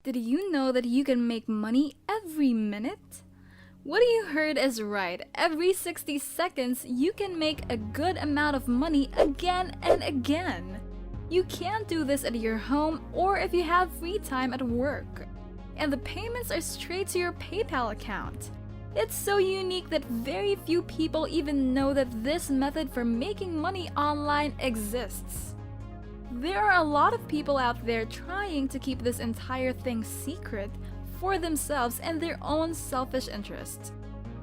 Did you know that you can make money every minute? What you heard is right. Every 60 seconds, you can make a good amount of money again and again. You can't do this at your home or if you have free time at work. And the payments are straight to your PayPal account. It's so unique that very few people even know that this method for making money online exists. There are a lot of people out there trying to keep this entire thing secret for themselves and their own selfish interests.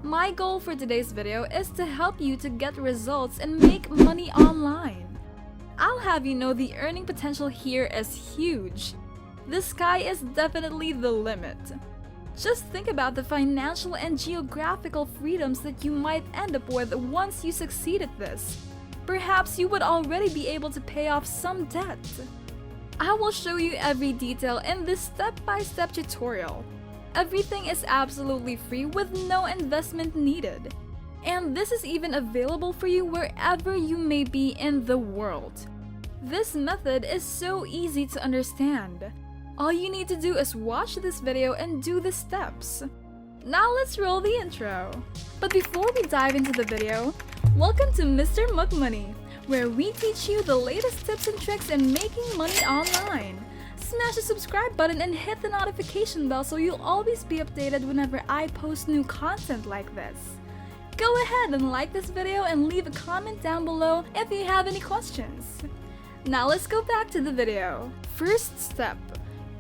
My goal for today's video is to help you to get results and make money online. I'll have you know the earning potential here is huge. The sky is definitely the limit. Just think about the financial and geographical freedoms that you might end up with once you succeed at this. Perhaps you would already be able to pay off some debt. I will show you every detail in this step-by-step tutorial. Everything is absolutely free with no investment needed. And this is even available for you wherever you may be in the world. This method is so easy to understand. All you need to do is watch this video and do the steps. Now let's roll the intro. But before we dive into the video, welcome to Mr. McMoney, where we teach you the latest tips and tricks in making money online. Smash the subscribe button and hit the notification bell so you'll always be updated whenever I post new content like this. Go ahead and like this video and leave a comment down below if you have any questions. Now let's go back to the video. First step,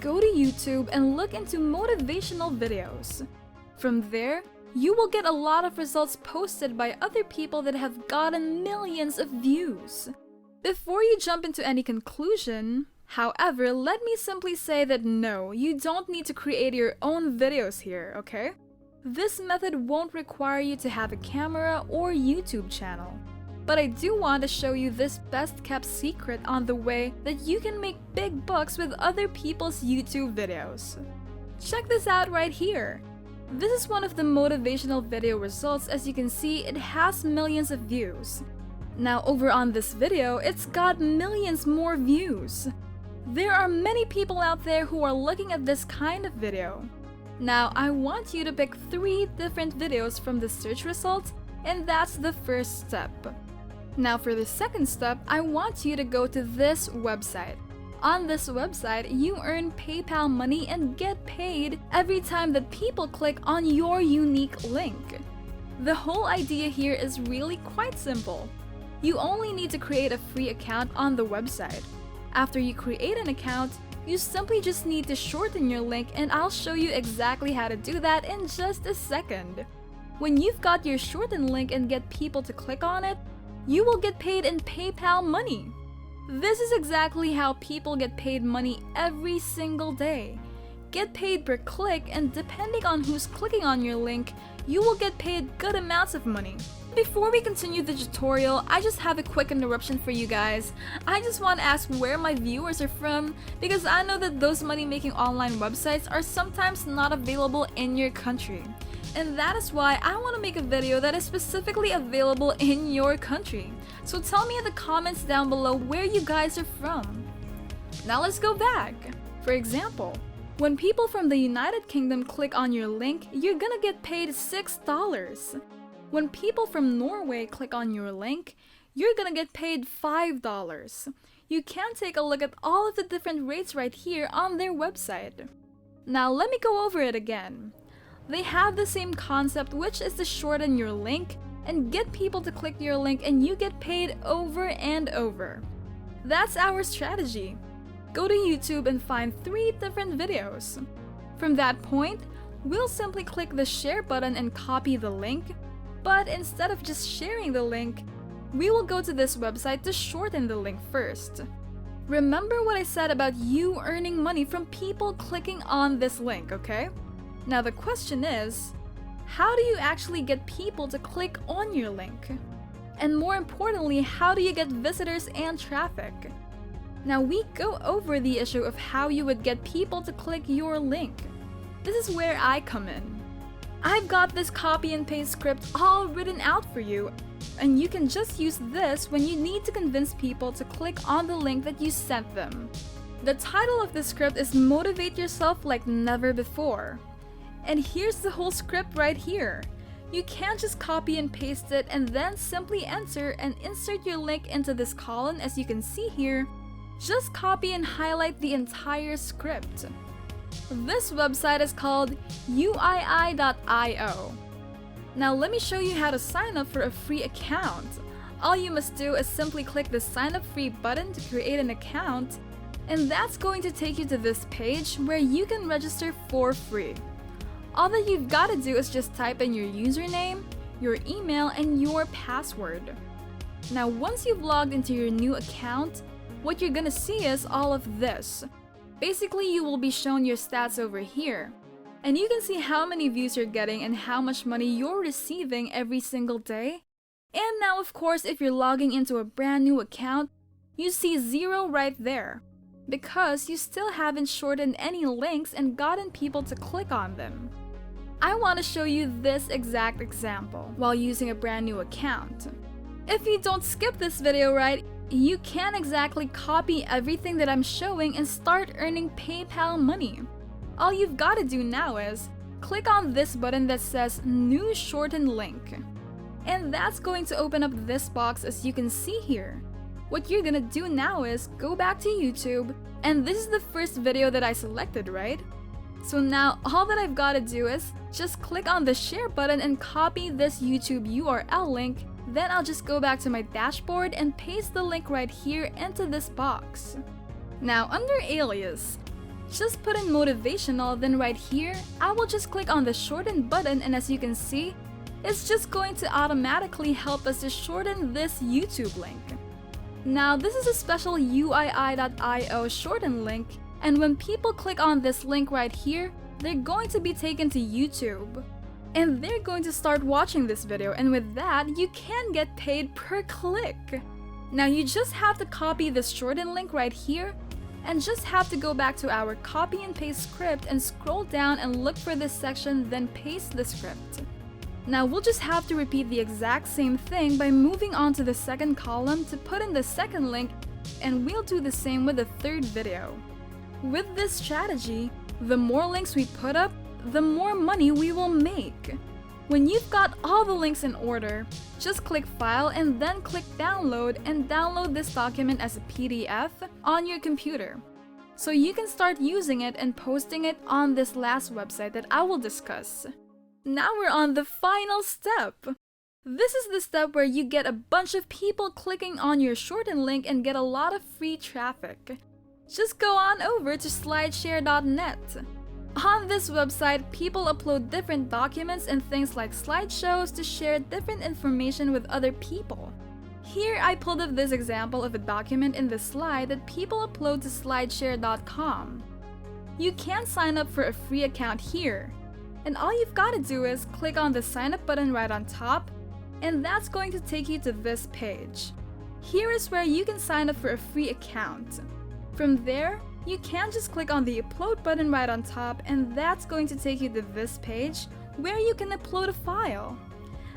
go to YouTube and look into motivational videos. From there, you will get a lot of results posted by other people that have gotten millions of views. Before you jump into any conclusion, however, let me simply say that no, you don't need to create your own videos here, okay? This method won't require you to have a camera or YouTube channel. But I do want to show you this best kept secret on the way that you can make big bucks with other people's YouTube videos. Check this out right here. This is one of the motivational video results. As you can see, it has millions of views. Now over on this video, it's got millions more views. There are many people out there who are looking at this kind of video. Now I want you to pick 3 different videos from the search results, and that's the first step. Now for the second step, I want you to go to this website. On this website, you earn PayPal money and get paid every time that people click on your unique link. The whole idea here is really quite simple. You only need to create a free account on the website. After you create an account, you simply just need to shorten your link, and I'll show you exactly how to do that in just a second. When you've got your shortened link and get people to click on it, you will get paid in PayPal money. This is exactly how people get paid money every single day. Get paid per click, and depending on who's clicking on your link, you will get paid good amounts of money. Before we continue the tutorial, I just have a quick interruption for you guys. I just want to ask where my viewers are from, because I know that those money-making online websites are sometimes not available in your country. And that is why I want to make a video that is specifically available in your country. So tell me in the comments down below where you guys are from. Now let's go back. For example, when people from the United Kingdom click on your link, you're gonna get paid $6. When people from Norway click on your link, you're gonna get paid $5. You can take a look at all of the different rates right here on their website. Now let me go over it again. They have the same concept, which is to shorten your link and get people to click your link, and you get paid over and over. That's our strategy. Go to YouTube and find 3 different videos. From that point, we'll simply click the share button and copy the link, but instead of just sharing the link, we will go to this website to shorten the link first. Remember what I said about you earning money from people clicking on this link, okay? Now the question is, how do you actually get people to click on your link? And more importantly, how do you get visitors and traffic? Now we go over the issue of how you would get people to click your link. This is where I come in. I've got this copy and paste script all written out for you, and you can just use this when you need to convince people to click on the link that you sent them. The title of the script is Motivate Yourself Like Never Before. And here's the whole script right here. You can't just copy and paste it and then simply enter and insert your link into this column as you can see here. Just copy and highlight the entire script. This website is called uii.io. Now let me show you how to sign up for a free account. All you must do is simply click the sign up free button to create an account, and that's going to take you to this page where you can register for free. All that you've got to do is just type in your username, your email, and your password. Now once you've logged into your new account, what you're gonna see is all of this. Basically, you will be shown your stats over here, and you can see how many views you're getting and how much money you're receiving every single day. And now of course, if you're logging into a brand new account, you see 0 right there, because you still haven't shortened any links and gotten people to click on them. I want to show you this exact example while using a brand new account. If you don't skip this video right, you can exactly copy everything that I'm showing and start earning PayPal money. All you've got to do now is click on this button that says New Shortened Link. And that's going to open up this box as you can see here. What you're gonna do now is go back to YouTube, and this is the first video that I selected, right? So now all that I've got to do is just click on the share button and copy this YouTube URL link. Then I'll just go back to my dashboard and paste the link right here into this box. Now under alias, just put in motivational, then right here, I will just click on the shorten button, and as you can see, it's just going to automatically help us to shorten this YouTube link. Now this is a special uii.io shorten link, and when people click on this link right here, they're going to be taken to YouTube. And they're going to start watching this video, and with that, you can get paid per click. Now you just have to copy this shorten link right here, and just have to go back to our copy and paste script and scroll down and look for this section, then paste the script. Now we'll just have to repeat the exact same thing by moving on to the second column to put in the second link, and we'll do the same with the third video. With this strategy, the more links we put up, the more money we will make. When you've got all the links in order, just click File and then click Download, and download this document as a PDF on your computer. So you can start using it and posting it on this last website that I will discuss. Now we're on the final step. This is the step where you get a bunch of people clicking on your shortened link and get a lot of free traffic. Just go on over to slideshare.net. On this website, people upload different documents and things like slideshows to share different information with other people. Here I pulled up this example of a document in the slide that people upload to slideshare.com. You can sign up for a free account here, and all you've got to do is click on the sign up button right on top, and that's going to take you to this page. Here is where you can sign up for a free account. From there, you can just click on the upload button right on top, and that's going to take you to this page where you can upload a file.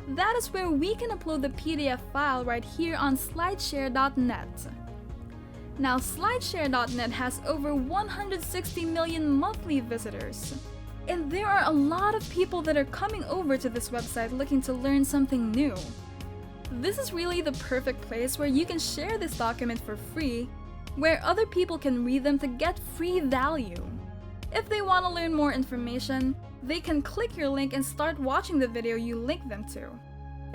That is where we can upload the PDF file right here on slideshare.net. Now slideshare.net has over 160 million monthly visitors. And there are a lot of people that are coming over to this website looking to learn something new. This is really the perfect place where you can share this document for free, where other people can read them to get free value. If they want to learn more information, they can click your link and start watching the video you link them to.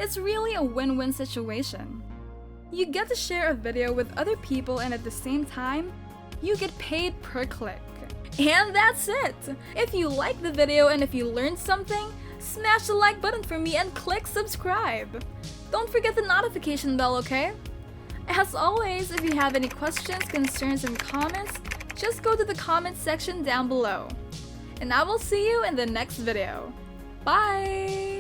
It's really a win-win situation. You get to share a video with other people, and at the same time, you get paid per click. And that's it! If you liked the video and if you learned something, smash the like button for me and click subscribe. Don't forget the notification bell, okay? As always, if you have any questions, concerns, and comments, just go to the comments section down below. And I will see you in the next video. Bye!